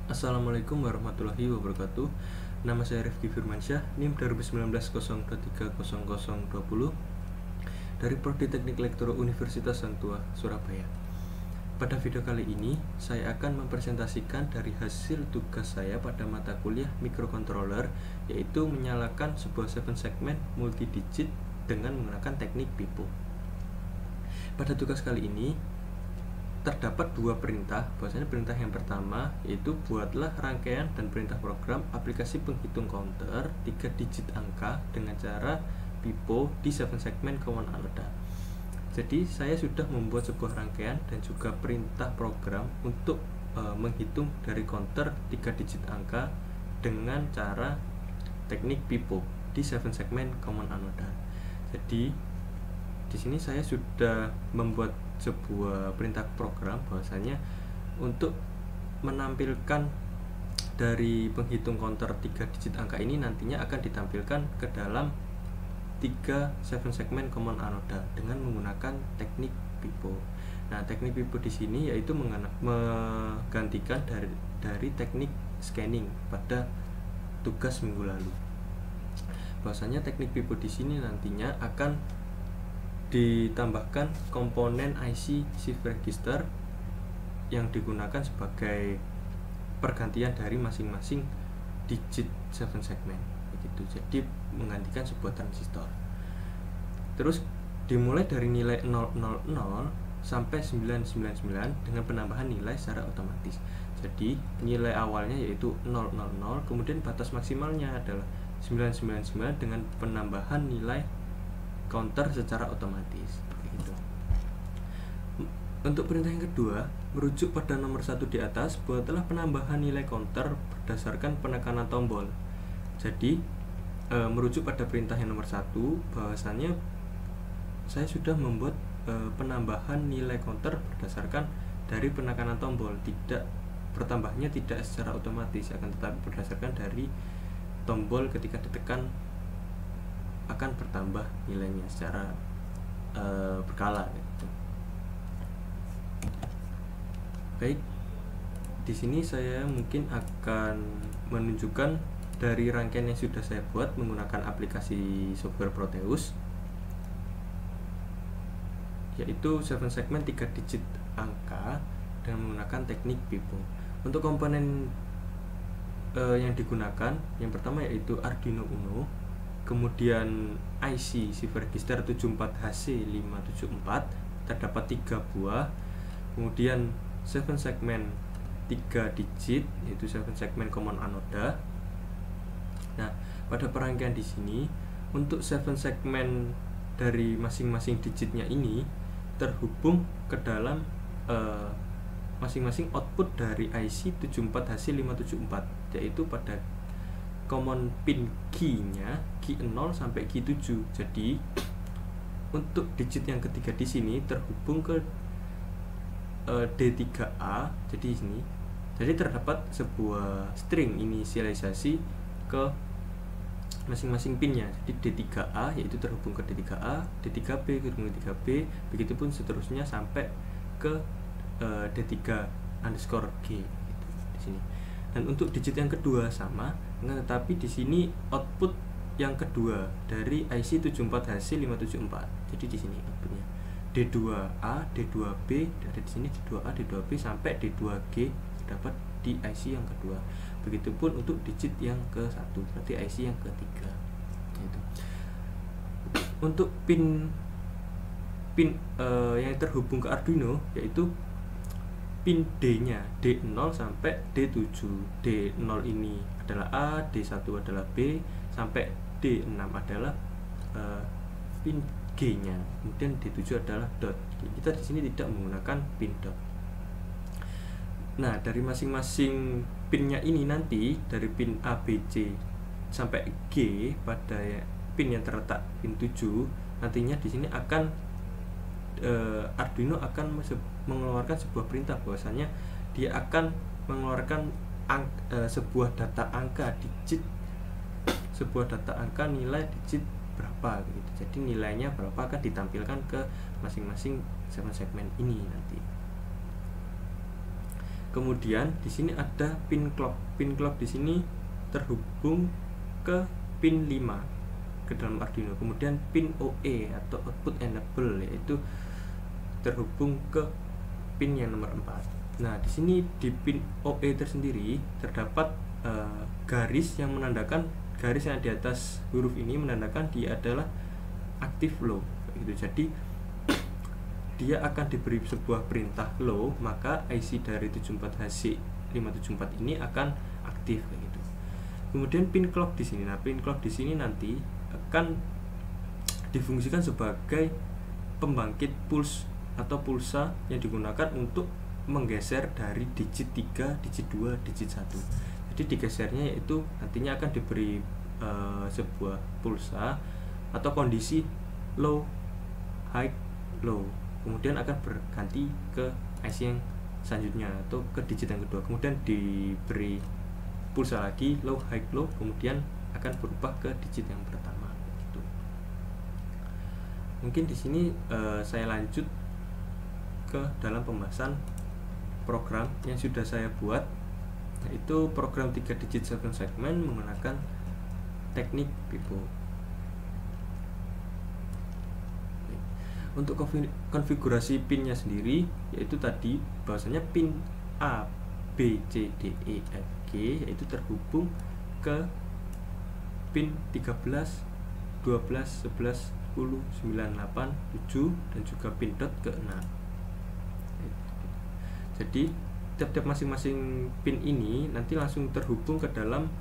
Assalamualaikum warahmatullahi wabarakatuh. Nama saya Rifki Firmansyah, NIM 2019-03-0020 dari Prodi Teknik Elektro Universitas Hangtua, Surabaya. Pada video kali ini, saya akan mempresentasikan dari hasil tugas saya pada mata kuliah microcontroller, yaitu menyalakan sebuah 7 segmen multi-digit dengan menggunakan teknik pipo. Pada tugas kali ini, terdapat dua perintah. Bahwasanya perintah yang pertama yaitu buatlah rangkaian dan perintah program aplikasi penghitung counter 3 digit angka dengan cara pipo di 7 segmen common anoda. Jadi saya sudah membuat sebuah rangkaian dan juga perintah program untuk menghitung dari counter 3 digit angka dengan cara teknik pipo di 7 segmen common anoda. Jadi di sini saya sudah membuat sebuah perintah program bahwasanya untuk menampilkan dari penghitung counter 3 digit angka ini nantinya akan ditampilkan ke dalam 3 7 segmen common anoda dengan menggunakan teknik pipo. Nah, teknik pipo di sini yaitu menggantikan dari teknik scanning pada tugas minggu lalu. Bahwasanya teknik pipo di sini nantinya akan ditambahkan komponen IC shift register yang digunakan sebagai pergantian dari masing-masing digit 7 segmen begitu. Jadi menggantikan sebuah transistor. Terus dimulai dari nilai 000 sampai 999 dengan penambahan nilai secara otomatis. Jadi nilai awalnya yaitu 000, kemudian batas maksimalnya adalah 999 dengan penambahan nilai counter secara otomatis begitu. Untuk perintah yang kedua, merujuk pada nomor 1 di atas, buatlah penambahan nilai counter berdasarkan penekanan tombol. Jadi merujuk pada perintah yang nomor 1, bahwasannya saya sudah membuat penambahan nilai counter berdasarkan dari penekanan tombol, tidak bertambahnya tidak secara otomatis, akan tetapi berdasarkan dari tombol ketika ditekan akan bertambah nilainya secara berkala gitu. Baik, di sini saya mungkin akan menunjukkan dari rangkaian yang sudah saya buat menggunakan aplikasi software Proteus, yaitu 7 segmen 3 digit angka dengan menggunakan teknik pipo. Untuk komponen yang digunakan yang pertama yaitu Arduino Uno, kemudian IC shift register 74HC574 terdapat 3 buah, kemudian 7 segmen 3 digit yaitu 7 segmen common anoda. Nah, pada perangkaian di sini untuk 7 segmen dari masing-masing digitnya ini terhubung ke dalam masing-masing output dari IC 74HC574, yaitu pada common pin key-nya, key 0 sampai key 7. Jadi untuk digit yang ketiga di sini terhubung ke D3A. Jadi sini, jadi terdapat sebuah string inisialisasi ke masing-masing pinnya. Jadi D3A yaitu terhubung ke D3A, D3B terhubung ke D3B, begitupun seterusnya sampai ke D3 underscore G gitu, di sini. Dan untuk digit yang kedua sama, tetapi di sini output yang kedua dari IC 74HC574. Jadi di sini outputnya D2A, D2B, dari di sini D2A, D2B sampai D2G terdapat di IC yang kedua. Begitupun untuk digit yang ke-1, berarti IC yang ketiga. Gitu. Untuk pin yang terhubung ke Arduino yaitu pin D-nya, D0 sampai D7. D0 ini adalah A, D1 adalah B, sampai D6 adalah pin G-nya. Kemudian D7 adalah dot. Kita di sini tidak menggunakan pin dot. Nah, dari masing-masing pinnya ini nanti dari pin A, B, C sampai G pada pin yang terletak pin 7, nantinya di sini akan Arduino akan mengeluarkan sebuah perintah bahwasanya dia akan mengeluarkan sebuah data angka digit, sebuah data angka nilai digit berapa gitu. Jadi nilainya berapa akan ditampilkan ke masing-masing segmen ini nanti. Kemudian di sini ada pin clock. Pin clock di sini terhubung ke pin 5 ke dalam Arduino. Kemudian pin OE atau output enable, yaitu terhubung ke pin yang nomor 4. Nah, di sini di pin OE tersendiri terdapat garis yang menandakan, garis yang di atas huruf ini menandakan dia adalah aktif low gitu. Jadi dia akan diberi sebuah perintah low, maka IC dari 74HC574 ini akan aktif kayak gitu. Kemudian pin clock di sini. Nah, pin clock di sini nanti akan difungsikan sebagai pembangkit pulse atau pulsa yang digunakan untuk menggeser dari digit 3, digit 2, digit 1. Jadi digesernya yaitu nantinya akan diberi sebuah pulsa atau kondisi low, high, low. Kemudian akan berganti ke IC yang selanjutnya atau ke digit yang kedua. Kemudian diberi pulsa lagi low, high, low, kemudian akan berubah ke digit yang pertama gitu. Mungkin di sini saya lanjut ke dalam pembahasan program yang sudah saya buat, yaitu program 3 digit 7 segment menggunakan teknik pipo. Untuk konfigurasi pinnya sendiri, yaitu tadi bahwasanya pin A, B, C, D, E, F, G yaitu terhubung ke pin 13, 12, 11, 10, 9, 8, 7 dan juga pin dot ke 6. Jadi tiap-tiap masing-masing pin ini nanti langsung terhubung ke dalam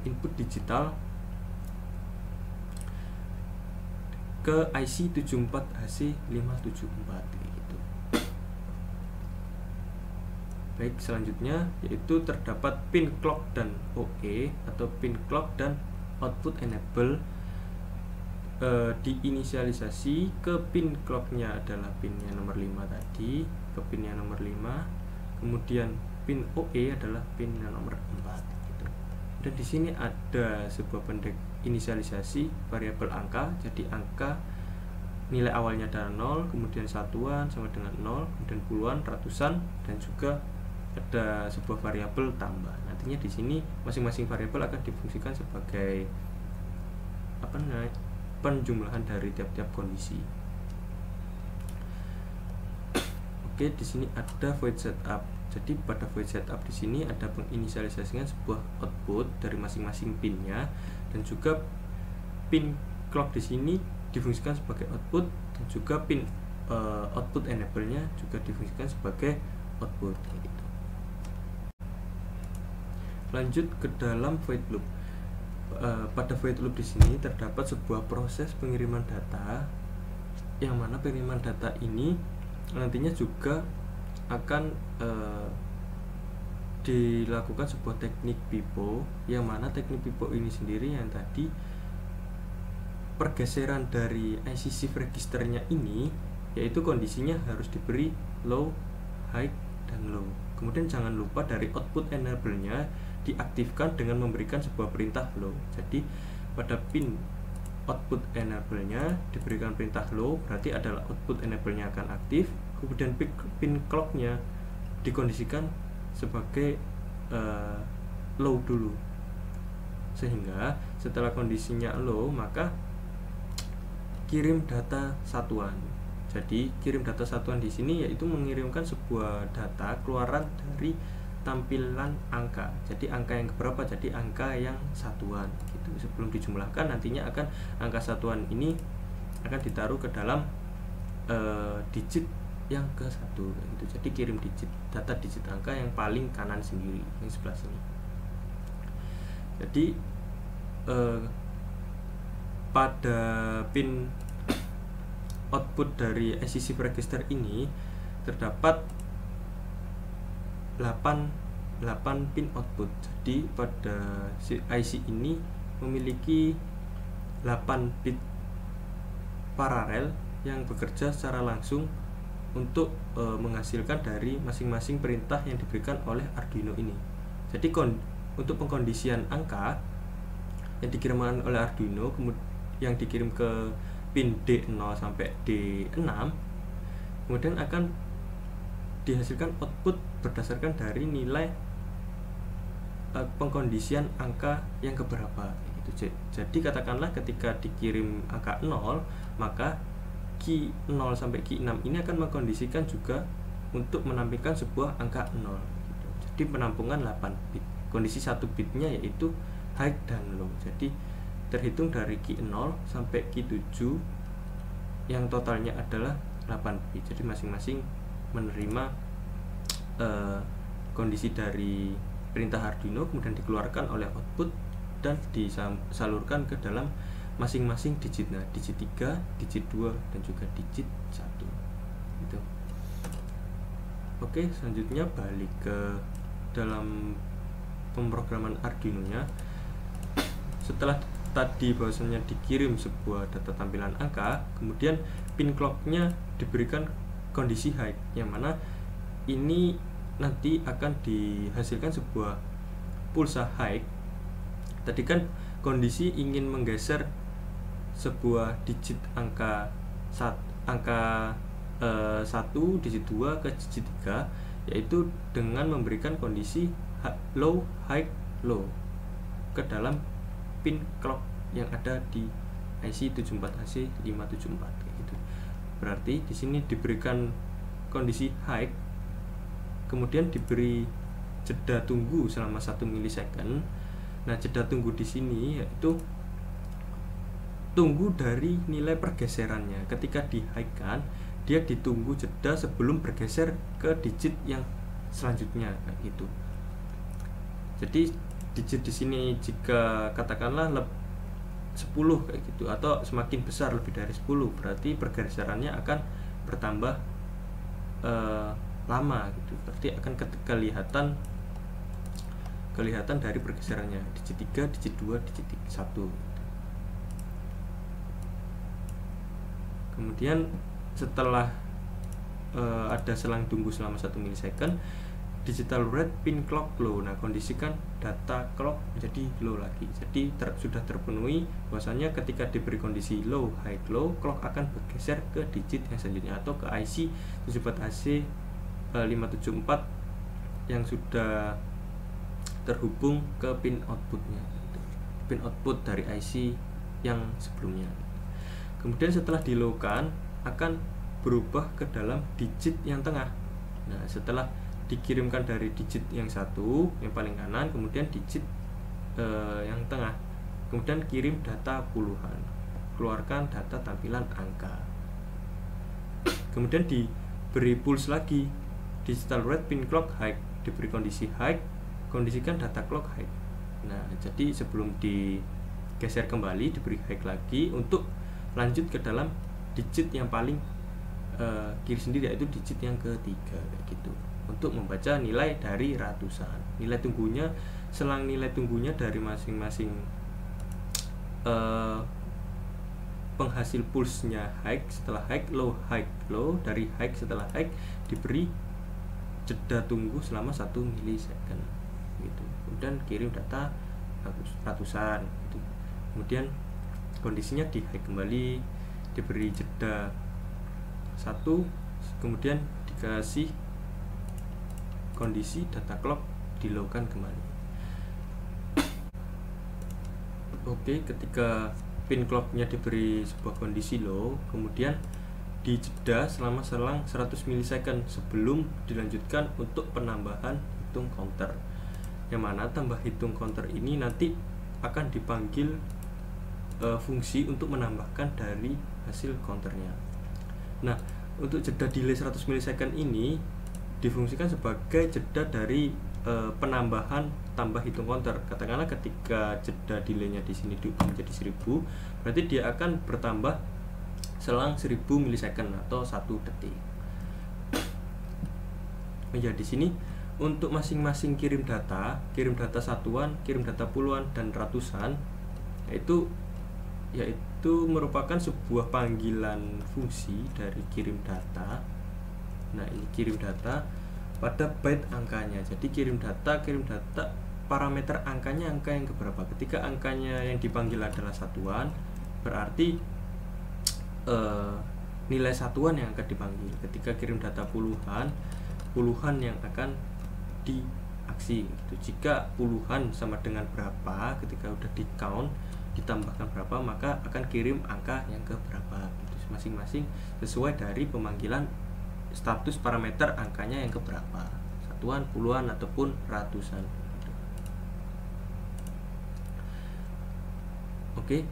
input digital ke IC 74HC574 gitu. Baik, selanjutnya yaitu terdapat pin clock dan OE atau pin clock dan output enable. Diinisialisasi ke pin clocknya adalah pin yang nomor 5 tadi, ke pin yang nomor 5. Kemudian pin OE adalah pin yang nomor 4 gitu. Dan di sini ada sebuah pendek inisialisasi variabel angka. Jadi angka nilai awalnya adalah 0, kemudian satuan sama dengan 0, kemudian puluhan, ratusan, dan juga ada sebuah variabel tambah. Nantinya di sini masing-masing variabel akan difungsikan sebagai penjumlahan dari tiap-tiap kondisi. Oke, di sini ada void setup. Jadi pada void setup di sini ada penginisialisasikan sebuah output dari masing-masing pinnya, dan juga pin clock di sini difungsikan sebagai output, dan juga pin output enable-nya juga difungsikan sebagai output gitu. Lanjut ke dalam void loop. Pada void loop di sini terdapat sebuah proses pengiriman data, yang mana pengiriman data ini nantinya juga akan dilakukan sebuah teknik pipo, yang mana teknik pipo ini sendiri yang tadi pergeseran dari IC shift registernya ini, yaitu kondisinya harus diberi low, high, dan low. Kemudian jangan lupa dari output enable-nya diaktifkan dengan memberikan sebuah perintah low. Jadi pada pin output enable-nya diberikan perintah low, berarti adalah output enable-nya akan aktif. Kemudian pin clock-nya dikondisikan sebagai low dulu, sehingga setelah kondisinya low maka kirim data satuan. Jadi kirim data satuan di sini yaitu mengirimkan sebuah data keluaran dari tampilan angka. Jadi angka yang berapa? Jadi angka yang satuan gitu. Sebelum dijumlahkan nantinya akan angka satuan ini akan ditaruh ke dalam digit yang ke-1 gitu. Jadi kirim data digit angka yang paling kanan sendiri, yang sebelah sini. Jadi pada pin output dari IC shift register ini terdapat 8 pin output. Jadi pada IC ini memiliki 8 bit paralel yang bekerja secara langsung untuk menghasilkan dari masing-masing perintah yang diberikan oleh Arduino ini. Jadi untuk pengkondisian angka yang dikirimkan oleh Arduino yang dikirim ke pin D0 sampai D6, kemudian akan dihasilkan output berdasarkan dari nilai pengkondisian angka yang keberapa gitu. Jadi katakanlah ketika dikirim angka 0, maka key 0 sampai key 6 ini akan mengkondisikan juga untuk menampilkan sebuah angka 0 gitu. Jadi penampungan 8 bit. Kondisi 1 bitnya yaitu high dan low. Jadi terhitung dari key 0 sampai key 7 yang totalnya adalah 8 bit. Jadi masing-masing menerima kondisi dari perintah Arduino, kemudian dikeluarkan oleh output dan disalurkan ke dalam masing-masing digit. Nah, digit 3, digit 2 dan juga digit 1 gitu. Oke, selanjutnya balik ke dalam pemrograman Arduino nya. Setelah tadi bahwasanya dikirim sebuah data tampilan angka, kemudian pin clock-nya diberikan kondisi high, yang mana ini nanti akan dihasilkan sebuah pulsa high. Tadi kan kondisi ingin menggeser sebuah digit angka 1, digit 2 ke digit 3, yaitu dengan memberikan kondisi low, high, low ke dalam pin clock yang ada di IC 74HC574 gitu. Berarti di sini diberikan kondisi high, kemudian diberi jeda tunggu selama 1 milisecond. Nah, jeda tunggu di sini yaitu tunggu dari nilai pergeserannya. Ketika di high kan, dia ditunggu jeda sebelum bergeser ke digit yang selanjutnya kayak gitu. Jadi digit di sini jika katakanlah 10 kayak gitu, atau semakin besar lebih dari 10, berarti pergeserannya akan bertambah lama gitu. Berarti akan kelihatan dari pergeserannya digit 3, digit 2, digit 1. Kemudian setelah ada selang tunggu selama 1 milisecond, digital read pin clock low. Nah, kondisikan data clock menjadi low lagi. Jadi sudah terpenuhi bahwasanya ketika diberi kondisi low, high, low, clock akan bergeser ke digit yang selanjutnya atau ke IC 74HC574 yang sudah terhubung ke pin outputnya, pin output dari IC yang sebelumnya. Kemudian setelah di low kan akan berubah ke dalam digit yang tengah. Nah, setelah dikirimkan dari digit yang 1 yang paling kanan, kemudian digit yang tengah, kemudian kirim data puluhan, keluarkan data tampilan angka. Kemudian diberi pulse lagi, digital read pin clock high, diberi kondisi high, kondisikan data clock high. Nah, jadi sebelum digeser kembali diberi high lagi untuk lanjut ke dalam digit yang paling kiri sendiri, yaitu digit yang ketiga kayak gitu, untuk membaca nilai dari ratusan. Nilai tunggunya, selang nilai tunggunya dari masing-masing penghasil pulse-nya high, setelah high, low, high, low, dari high setelah high diberi jeda tunggu selama 1 milisecond gitu. Kemudian kirim data ratusan gitu. Kemudian kondisinya di high kembali, diberi jeda 1, kemudian dikasih kondisi data clock di low kan kembali. Oke, ketika pin clocknya diberi sebuah kondisi low, kemudian dijeda selama selang 100 milisecond sebelum dilanjutkan untuk penambahan hitung counter, yang mana tambah hitung counter ini nanti akan dipanggil fungsi untuk menambahkan dari hasil counternya. Nah, untuk jeda delay 100 milisecond ini difungsikan sebagai jeda dari penambahan tambah hitung counter. Katakanlah ketika jeda delaynya di sini diubah menjadi 1000, berarti dia akan bertambah selang 1000 milisecond atau 1 detik. Ya, di sini untuk masing-masing kirim data satuan, kirim data puluhan dan ratusan, yaitu merupakan sebuah panggilan fungsi dari kirim data. Nah, ini kirim data pada byte angkanya. Jadi kirim data parameter angkanya angka yang keberapa. Ketika angkanya yang dipanggil adalah satuan, berarti nilai satuan yang akan dipanggil. Ketika kirim data puluhan, puluhan yang akan diaksi gitu. Jika puluhan sama dengan berapa, ketika udah di count ditambahkan berapa, maka akan kirim angka yang ke berapa gitu. Masing-masing sesuai dari pemanggilan status parameter angkanya yang ke berapa, satuan, puluhan, ataupun ratusan. Oke.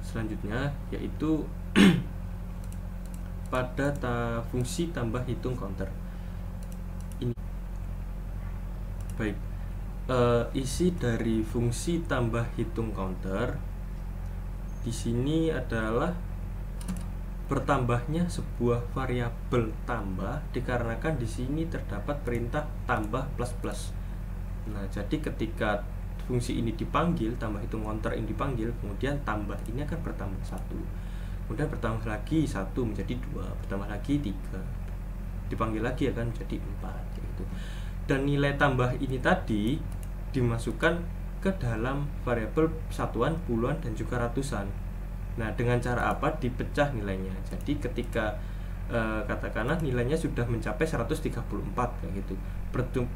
Selanjutnya yaitu pada fungsi tambah hitung counter ini. Baik, isi dari fungsi tambah hitung counter di sini adalah bertambahnya sebuah variabel tambah dikarenakan di sini terdapat perintah tambah plus plus. Nah, jadi ketika fungsi ini dipanggil, tambah hitung counter ini dipanggil, kemudian tambah ini akan bertambah 1, kemudian bertambah lagi 1 menjadi 2, bertambah lagi 3, dipanggil lagi akan menjadi 4 gitu. Dan nilai tambah ini tadi dimasukkan ke dalam variabel satuan, puluhan, dan juga ratusan. Nah, dengan cara apa? Dipecah nilainya. Jadi ketika katakanlah nilainya sudah mencapai 134 kayak gitu,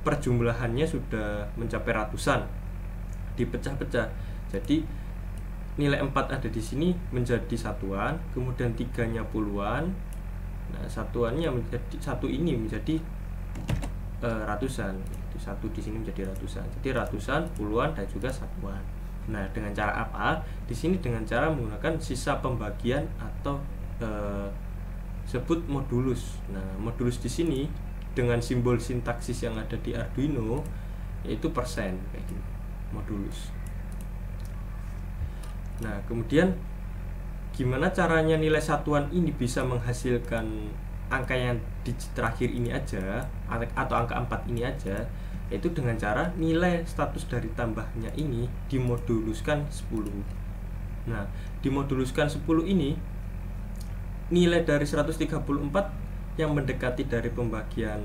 perjumlahannya sudah mencapai ratusan, dipecah-pecah. Jadi nilai 4 ada di sini menjadi satuan, kemudian 3-nya puluhan. Nah, satuannya menjadi satu ini menjadi ratusan. Itu satu di sini menjadi ratusan. Jadi ratusan, puluhan, dan juga satuan. Nah, dengan cara apa? Di sini dengan cara menggunakan sisa pembagian atau sebut modulus. Nah, modulus di sini dengan simbol sintaksis yang ada di Arduino yaitu persen kayak gini. Modulus. Nah, kemudian gimana caranya nilai satuan ini bisa menghasilkan angka yang digit terakhir ini aja atau angka 4 ini aja, yaitu dengan cara nilai status dari tambahnya ini dimoduluskan 10. Nah, dimoduluskan 10 ini nilai dari 134 yang mendekati dari pembagian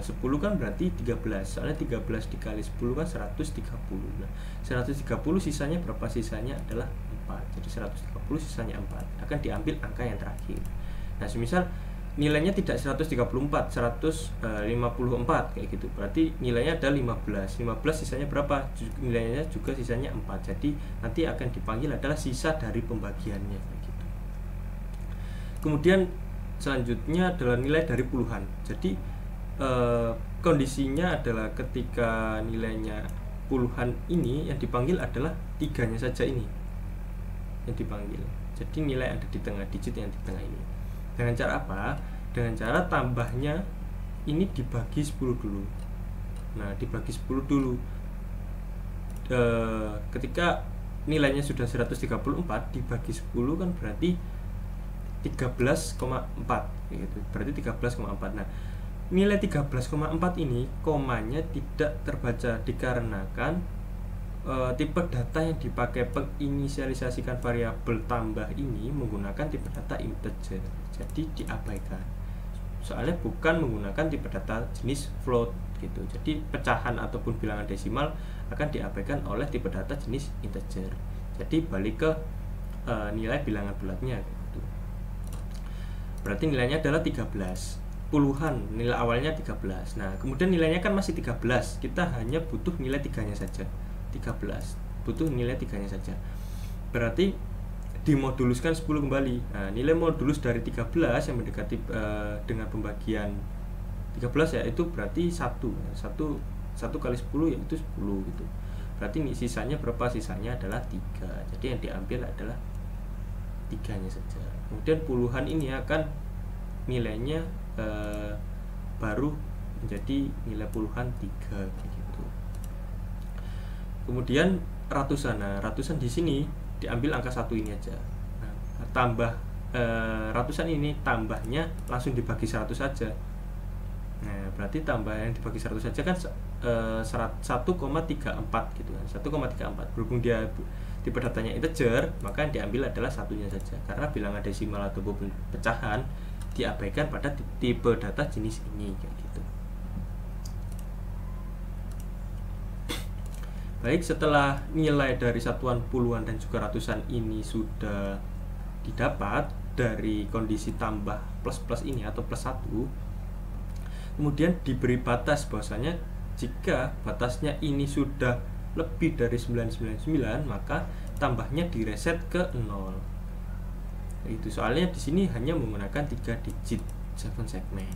10 kan berarti 13. Soalnya 13 dikali 10 kan 130. Nah, 130 sisanya berapa? Sisanya adalah 4. Jadi 130 sisanya 4. Akan diambil angka yang terakhir. Nah, semisal nilainya tidak 134, 154 kayak gitu. Berarti nilainya ada 15. 15 sisanya berapa? Nilainya juga sisanya 4. Jadi nanti akan dipanggil adalah sisa dari pembagiannya kayak gitu. Kemudian selanjutnya adalah nilai dari puluhan. Jadi kondisinya adalah ketika nilainya puluhan ini yang dipanggil adalah 3-nya saja ini yang dipanggil. Jadi nilai ada di tengah, digit yang di tengah ini. Dengan cara apa? Dengan cara tambahnya ini dibagi 10 dulu. Nah, dibagi 10 dulu. Ketika nilainya sudah 134 dibagi 10 kan berarti 13,4 gitu. Berarti 13,4. Nah, nilai 13,4 ini komanya tidak terbaca dikarenakan tipe data yang dipakai penginisialisasikan variabel tambah ini menggunakan tipe data integer. Jadi diabaikan. Soalnya bukan menggunakan tipe data jenis float gitu. Jadi pecahan ataupun bilangan desimal akan diabaikan oleh tipe data jenis integer. Jadi balik ke nilai bilangan bulatnya gitu. Berarti nilainya adalah 13. Puluhan, nilai awalnya 13. Nah, kemudian nilainya kan masih 13. Kita hanya butuh nilai 3-nya saja. 13. Butuh nilai 3-nya saja. Berarti dimoduluskan 10 kembali. Nah, nilai modulus dari 13 yang mendekati dengan pembagian 13 ya itu berarti 1 kali 10 yaitu 10 gitu. Berarti sisanya berapa? Sisanya adalah 3. Jadi yang diambil adalah 3-nya saja. Kemudian puluhan ini akan nilainya baru menjadi nilai puluhan 3 gitu. Kemudian ratusan. Nah, ratusan di sini diambil angka 1 ini aja. Nah, tambah ratusan ini tambahnya langsung dibagi 100 saja. Nah, berarti tambah yang dibagi 100 saja kan 1,34 gitu kan. 1,34. Berhubung dia tipe datanya integer, maka yang diambil adalah satunya saja. Karena bilangan desimal ataupun pecahan diabaikan pada tipe data jenis ini kayak gitu. Baik, setelah nilai dari satuan puluhan dan juga ratusan ini sudah didapat dari kondisi tambah plus-plus ini atau plus 1, kemudian diberi batas bahwasanya jika batasnya ini sudah lebih dari 999 maka tambahnya direset ke 0. Itu soalnya di sini hanya menggunakan 3 digit 7 segmen,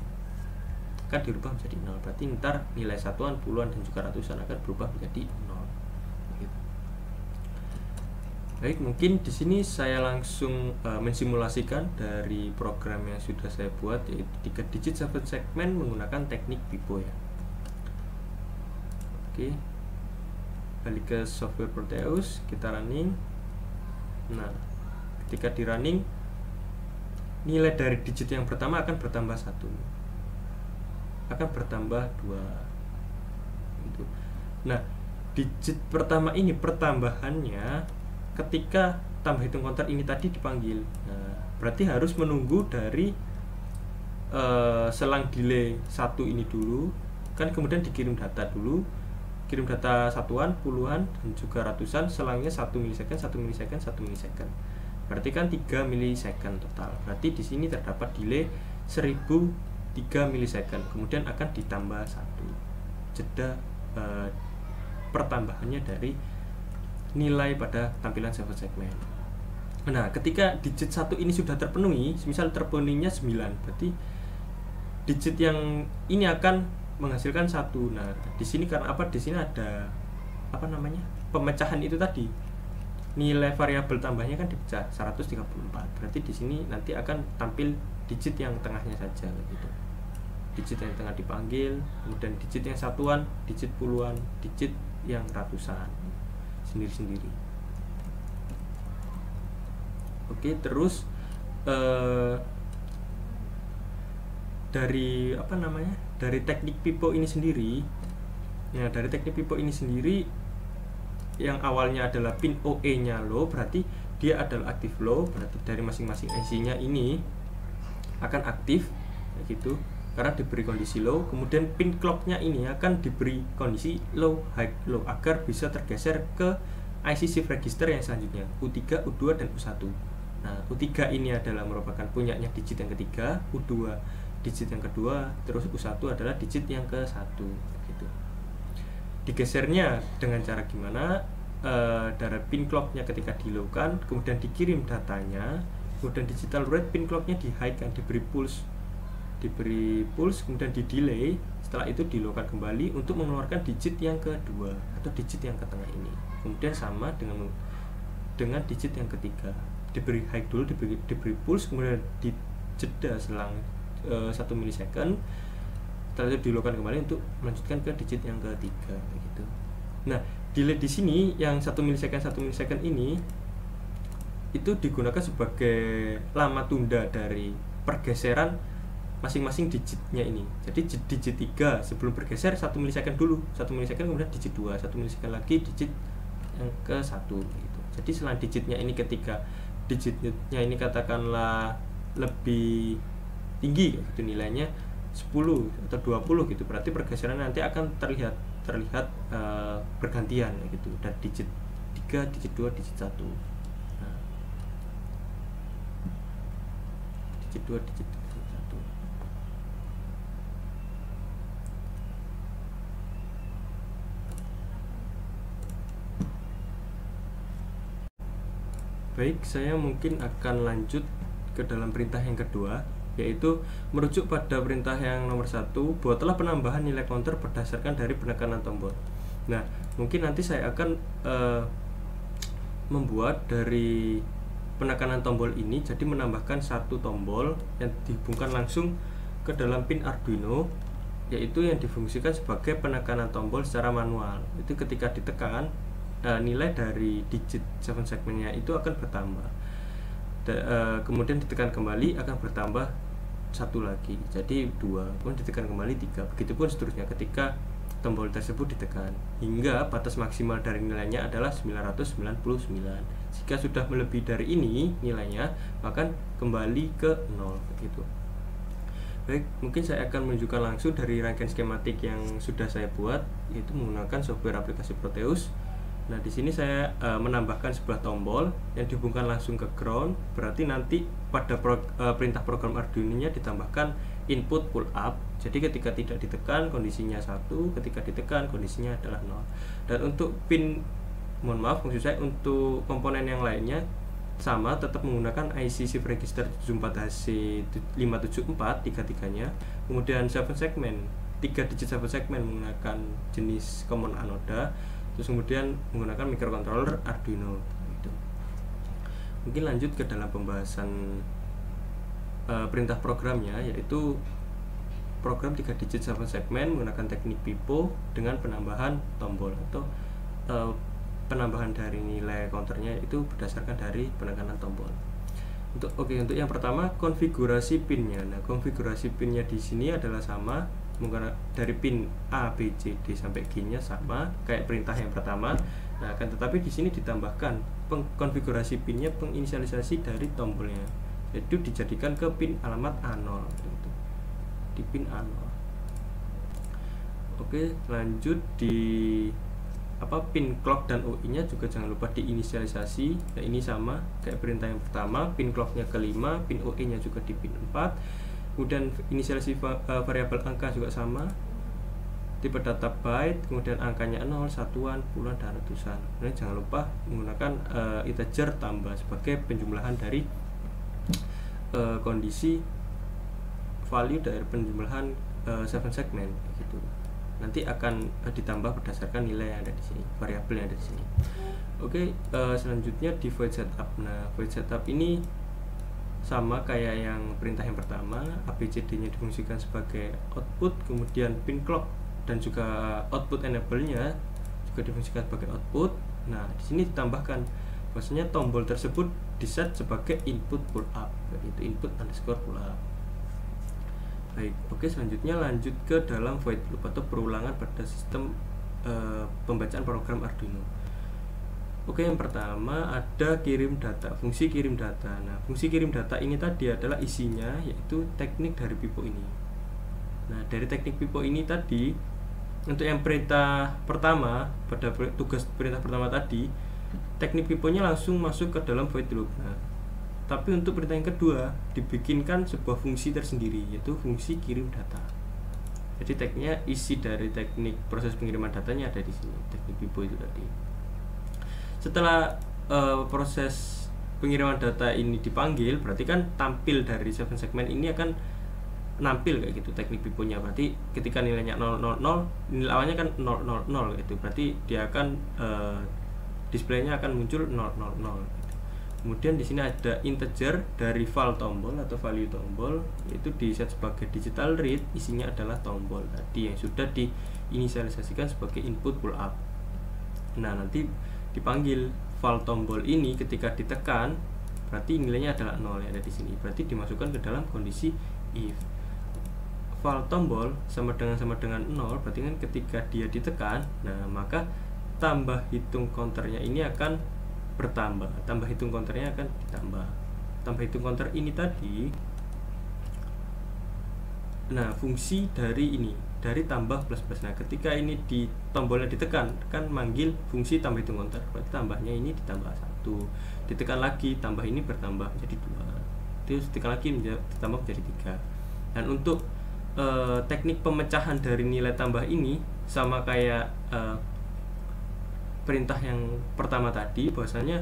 akan dirubah menjadi 0. Berarti ntar nilai satuan, puluhan dan juga ratusan akan berubah menjadi 0. Gitu. Baik, mungkin di sini saya langsung mensimulasikan dari program yang sudah saya buat, yaitu 3 digit 7 segmen menggunakan teknik pipo ya. Oke, balik ke software Proteus, kita running. Nah, ketika di running, nilai dari digit yang pertama akan bertambah 1, akan bertambah 2 gitu. Nah, digit pertama ini pertambahannya ketika tambah hitung counter ini tadi dipanggil. Nah, berarti harus menunggu dari selang delay 1 ini dulu, kan kemudian dikirim data dulu, kirim data satuan, puluhan dan juga ratusan, selangnya 1 milisecond, 1 milisecond, 1 milisecond. Berarti kan 3 milisecond total. Berarti di sini terdapat delay 1003 milisecond. Kemudian akan ditambah 1 jeda pertambahannya dari nilai pada tampilan 7 segmen. Nah, ketika digit 1 ini sudah terpenuhi, misal terpenuhinya 9, berarti digit yang ini akan menghasilkan 1. Nah, di sini karena apa? Di sini ada pemecahan itu tadi. Nilai variabel tambahnya kan dipecah 134. Berarti di sini nanti akan tampil digit yang tengahnya saja gitu. Digit yang tengah dipanggil, kemudian digit yang satuan, digit puluhan, digit yang ratusan sendiri-sendiri. Oke, terus dari dari teknik pipo ini sendiri. Nah, dari teknik pipo ini sendiri yang awalnya adalah pin OE-nya low, berarti dia adalah aktif low, berarti dari masing-masing IC-nya ini akan aktif gitu karena diberi kondisi low. Kemudian pin clock-nya ini akan diberi kondisi low, high, low agar bisa tergeser ke IC shift register yang selanjutnya, U3, U2 dan U1. Nah, U3 ini adalah merupakan punyanya digit yang ketiga, U2 digit yang kedua, terus U1 adalah digit yang ke-1 gitu. Digesernya dengan cara gimana? Dari pin clock-nya ketika di-low-kan, kemudian dikirim datanya, kemudian digital read pin clock-nya di-high kan, diberi pulse, kemudian di-delay, setelah itu di-low-kan kembali untuk mengeluarkan digit yang kedua atau digit yang ke tengah ini. Kemudian sama dengan digit yang ketiga, diberi high dulu, diberi pulse, kemudian dijeda selang 1 milisecond, setelah itu di-low-kan kembali untuk melanjutkan ke digit yang ketiga gitu. Nah, delay di sini yang 1 milisecond ini itu digunakan sebagai lama tunda dari pergeseran masing-masing digitnya ini. Jadi digit 3 sebelum bergeser 1 milisecond dulu, 1 milisecond kemudian digit 2, 1 milisecond lagi digit yang ke-1 gitu. Jadi selain digitnya ini, ketika digitnya ini katakanlah lebih tinggi gitu nilainya 10 atau 20 gitu, berarti pergeseran nanti akan terlihat bergantian gitu, dan digit 3, digit 2, digit 1. Nah, digit 2, digit 1. Baik, saya mungkin akan lanjut ke dalam perintah yang kedua, yaitu merujuk pada perintah yang nomor 1, buatlah penambahan nilai counter berdasarkan dari penekanan tombol. Nah, mungkin nanti saya akan membuat dari penekanan tombol ini, jadi menambahkan satu tombol yang dihubungkan langsung ke dalam pin Arduino, yaitu yang difungsikan sebagai penekanan tombol secara manual. Itu ketika ditekan, nilai dari digit 7 segmennya itu akan bertambah. Kemudian ditekan kembali akan bertambah 1 lagi, jadi 2, kemudian ditekan kembali 3, begitupun seterusnya ketika tombol tersebut ditekan hingga batas maksimal dari nilainya adalah 999. Jika sudah melebihi dari ini nilainya, maka kembali ke 0 begitu. Baik, mungkin saya akan menunjukkan langsung dari rangkaian skematik yang sudah saya buat, yaitu menggunakan software aplikasi Proteus. Nah, di sini saya menambahkan sebuah tombol yang dihubungkan langsung ke ground, berarti nanti pada perintah program Arduino-nya ditambahkan input pull up. Jadi ketika tidak ditekan kondisinya 1, ketika ditekan kondisinya adalah 0. Dan untuk pin, mohon maaf maksud saya untuk komponen yang lainnya sama, tetap menggunakan IC shift register 74HC574 tiga-tiganya. Kemudian 7 segmen, 3 digit 7 segmen menggunakan jenis common anoda. Terus kemudian menggunakan microcontroller Arduino gitu. Mungkin lanjut ke dalam pembahasan perintah programnya, yaitu program 3 digit 7 segmen menggunakan teknik pipo dengan penambahan tombol atau penambahan dari nilai counternya itu berdasarkan dari penekanan tombol. Untuk yang pertama konfigurasi pinnya. Nah, konfigurasi pinnya di sini adalah sama, dari pin A, B, C, D sampai G-nya sama kayak perintah yang pertama. Nah, tetapi di sini ditambahkan konfigurasi pinnya, penginisialisasi dari tombolnya, yaitu dijadikan ke pin alamat A0 gitu. Di pin A0. Oke, lanjut di pin clock dan OI-nya juga jangan lupa diinisialisasi. Nah, ini sama kayak perintah yang pertama, pin clock-nya ke 5, pin OI-nya juga di pin 4. Kemudian inisialisasi variabel angka juga sama, tipe data byte, kemudian angkanya 0, satuan, puluhan, dan ratusan. Nah, jangan lupa menggunakan integer tambah sebagai penjumlahan dari kondisi value dari penjumlahan 7 segmen gitu. Nanti akan ditambah berdasarkan nilai yang ada di sini, variabel yang ada di sini. Oke, selanjutnya di void setup. Nah, void setup ini sama kayak yang perintah yang pertama, ABCD-nya difungsikan sebagai output, kemudian pin clock dan juga output enable-nya juga difungsikan sebagai output. Nah, di sini ditambahkan maksudnya tombol tersebut diset sebagai input pull up, yaitu input underscore pull up. Baik, oke, selanjutnya lanjut ke dalam void loop atau perulangan pada sistem pembacaan program Arduino. Oke, yang pertama ada kirim data, fungsi kirim data. Nah, fungsi kirim data ini tadi adalah isinya yaitu teknik dari pipo ini. Nah, dari teknik pipo ini tadi, untuk yang perintah pertama, pada tugas perintah pertama tadi, teknik piponya langsung masuk ke dalam void loop. Nah, tapi untuk perintah yang kedua dibikinkan sebuah fungsi tersendiri, yaitu fungsi kirim data. Jadi tekniknya, isi dari teknik proses pengiriman datanya ada di sini, teknik pipo itu tadi. Setelah proses pengiriman data ini dipanggil, berarti kan tampil dari 7 segmen ini akan nampil kayak gitu teknik piponya. Berarti ketika nilainya 000, nilai awalnya kan 000 gitu. Berarti dia akan displaynya akan muncul 000. Kemudian di sini ada integer dari val tombol atau value tombol, itu diset sebagai digital read, isinya adalah tombol tadi yang sudah diinisialisasikan sebagai input pull up. Nah, nanti dipanggil val tombol ini ketika ditekan, berarti nilainya adalah 0 yang ada di sini. Berarti dimasukkan ke dalam kondisi if val tombol sama dengan 0, berarti kan ketika dia ditekan, nah maka tambah hitung counternya ini akan bertambah, tambah hitung counternya akan ditambah. Tambah hitung counter ini tadi, nah fungsi dari ini, dari tambah plus plus. Nah, ketika ini di tombolnya ditekan, kan manggil fungsi tambah hitung counter, berarti tambahnya ini ditambah 1, ditekan lagi, tambah ini bertambah menjadi 2, terus ditekan lagi ditambah menjadi 3. Dan untuk teknik pemecahan dari nilai tambah ini sama kayak perintah yang pertama tadi, bahwasanya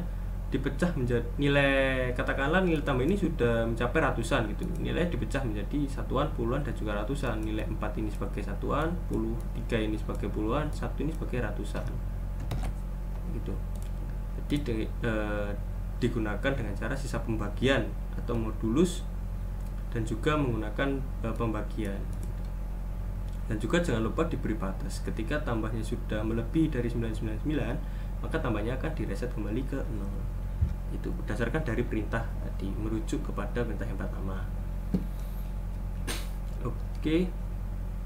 dipecah menjadi nilai, katakanlah nilai tambah ini sudah mencapai ratusan gitu, nilai dipecah menjadi satuan, puluhan, dan juga ratusan. Nilai 4 ini sebagai satuan, 3 ini sebagai puluhan, 1 ini sebagai ratusan gitu. Jadi digunakan dengan cara sisa pembagian atau modulus, dan juga menggunakan pembagian. Dan juga jangan lupa diberi batas, ketika tambahnya sudah melebihi dari 999, maka tambahnya akan direset kembali ke 0. Itu berdasarkan dari perintah tadi, merujuk kepada perintah yang pertama. Oke,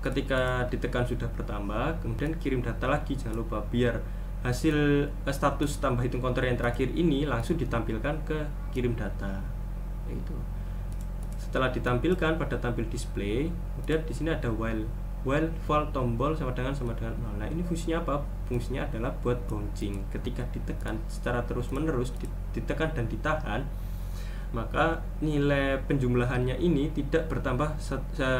ketika ditekan sudah bertambah, kemudian kirim data lagi, jangan lupa, biar hasil status tambah hitung counter yang terakhir ini langsung ditampilkan ke kirim data. Itu setelah ditampilkan pada tampil display, kemudian di sini ada while while val tombol sama dengan 0. Nah, ini fungsinya apa? Fungsinya adalah buat bouncing. Ketika ditekan secara terus-menerus, ditekan dan ditahan, maka nilai penjumlahannya ini tidak bertambah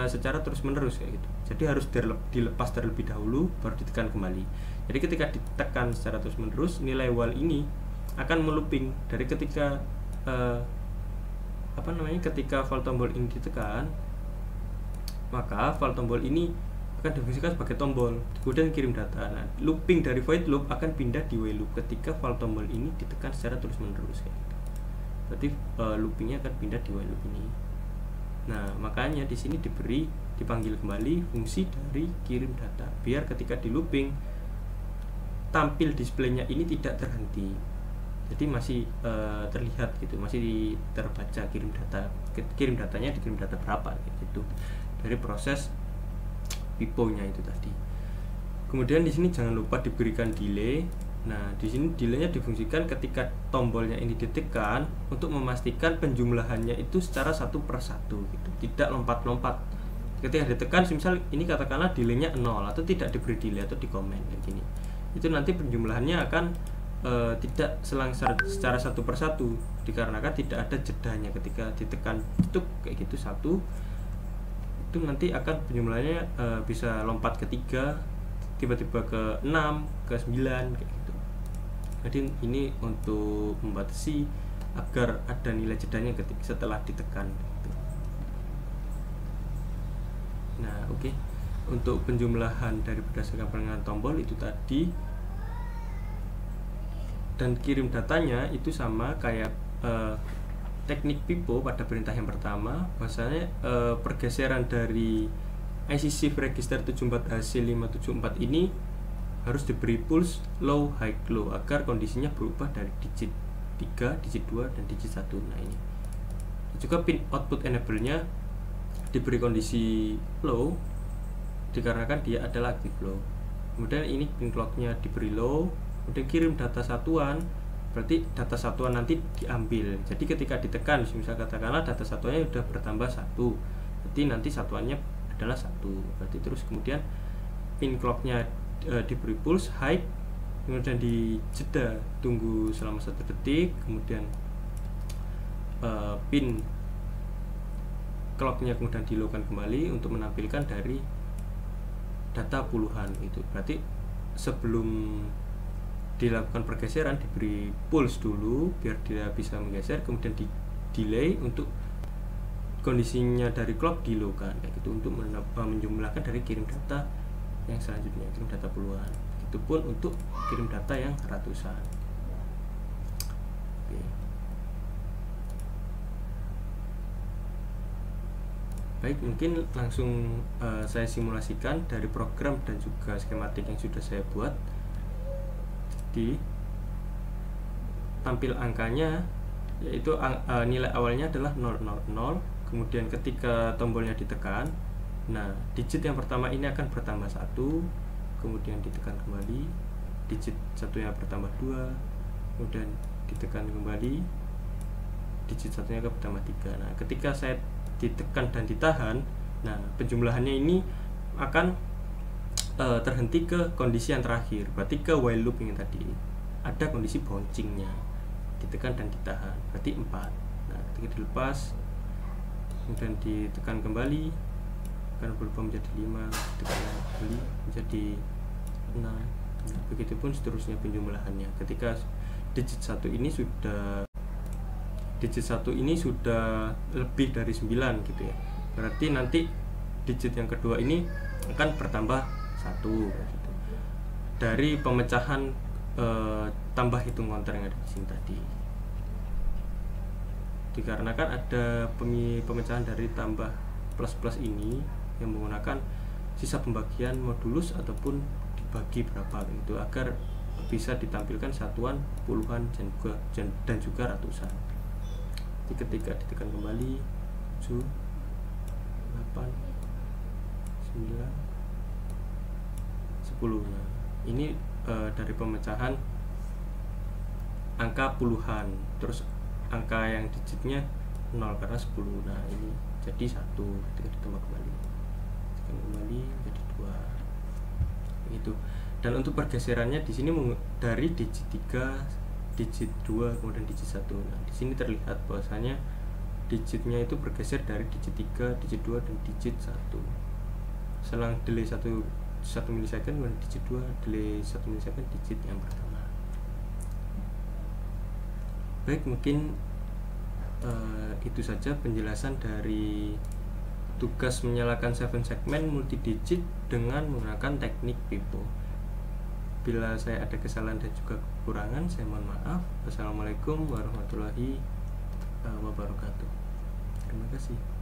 secara terus-menerus kayak gitu. Jadi harus dilepas terlebih dahulu baru ditekan kembali. Jadi ketika ditekan secara terus-menerus, nilai while ini akan melooping dari ketika ketika val tombol ini ditekan, maka val tombol ini akan difungsikan sebagai tombol, kemudian kirim data. Nah, looping dari void loop akan pindah di while loop ketika val tombol ini ditekan secara terus-menerus kayak gitu. Berarti loopingnya akan pindah di while loop ini. Nah, makanya di sini dipanggil kembali fungsi dari kirim data, biar ketika di looping tampil displaynya ini tidak terhenti. Jadi masih terlihat gitu, masih terbaca kirim datanya dikirim data berapa gitu dari proses pipo-nya itu tadi. Kemudian di sini jangan lupa diberikan delay. Nah, di sini delaynya difungsikan ketika tombolnya ini ditekan untuk memastikan penjumlahannya itu secara satu per satu gitu, tidak lompat-lompat. Ketika ditekan, misal ini katakanlah delaynya 0 atau tidak diberi delay atau di komen kayak gini, itu nanti penjumlahannya akan tidak selang secara satu per satu, dikarenakan tidak ada jedanya. Ketika ditekan tutup kayak gitu satu, itu nanti akan penjumlahannya bisa lompat ke 3, tiba-tiba ke 6, ke 9 kayak gitu. Jadi ini untuk membatasi agar ada nilai jedanya setelah ditekan gitu. Nah, oke. Untuk penjumlahan dari berdasarkan penentuan tombol itu tadi, dan kirim datanya itu sama kayak teknik pipo pada perintah yang pertama. Bahasanya pergeseran dari IC shift register 74AC574 ini harus diberi pulse low high low agar kondisinya berubah dari digit 3, digit 2 dan digit 1. Nah, ini juga pin output enable nya diberi kondisi low dikarenakan dia adalah active low. Kemudian ini pin clocknya diberi low. Kemudian kirim data satuan, berarti data satuan nanti diambil. Jadi ketika ditekan, misal katakanlah data satuannya sudah bertambah 1, berarti nanti satuannya adalah 1. Berarti terus kemudian pin clocknya diberi pulse high, kemudian dijeda tunggu selama 1 detik, kemudian pin clocknya kemudian dilowkan kembali untuk menampilkan dari data puluhan itu. Berarti sebelum dilakukan pergeseran diberi pulse dulu biar dia bisa menggeser, kemudian di delay untuk kondisinya dari clock dilowkan kayak gitu untuk menjumlahkan dari kirim data yang selanjutnya, kirim data puluhan. Itu pun untuk kirim data yang ratusan. Oke. Baik, mungkin langsung saya simulasikan dari program dan juga skematik yang sudah saya buat. Tampil angkanya yaitu nilai awalnya adalah 000, kemudian ketika tombolnya ditekan, nah digit yang pertama ini akan bertambah 1, kemudian ditekan kembali, digit satunya bertambah 2, kemudian ditekan kembali, digit satunya akan bertambah 3. Nah, ketika saya ditekan dan ditahan, nah penjumlahannya ini akan terhenti ke kondisi yang terakhir, berarti ke while loop yang tadi ada kondisi bouncingnya, ditekan dan ditahan, berarti 4. Nah, ketika dilepas kemudian ditekan kembali akan berubah menjadi 5, ditekan kembali menjadi 6. Nah, begitupun seterusnya penjumlahannya. Ketika digit 1 ini sudah lebih dari 9 gitu ya, berarti nanti digit yang kedua ini akan bertambah 1 gitu. Dari pemecahan tambah hitung counter yang ada di sini tadi, dikarenakan ada pemecahan dari tambah plus ini yang menggunakan sisa pembagian modulus ataupun dibagi berapa gitu, agar bisa ditampilkan satuan puluhan dan juga ratusan. Jadi ketika ditekan kembali 7, 8, 9, 10. Nah, ini dari pemecahan angka puluhan, terus angka yang digitnya 0 karena 10. Nah, ini jadi 1 ketika ditambah kembali, jadi 2 gitu. Dan untuk pergeserannya di sini dari digit 3, digit 2, kemudian digit 1. Nah, di sini terlihat bahwasanya digitnya itu bergeser dari digit 3, digit 2, dan digit 1. Selang delay 1 milisecond, kemudian digit 2, delay 1 milisecond, digit yang pertama. Baik, mungkin itu saja penjelasan dari tugas menyalakan 7 segmen multidigit dengan menggunakan teknik PIPO. Bila saya ada kesalahan dan juga kekurangan, saya mohon maaf. Wassalamualaikum warahmatullahi wabarakatuh. Terima kasih.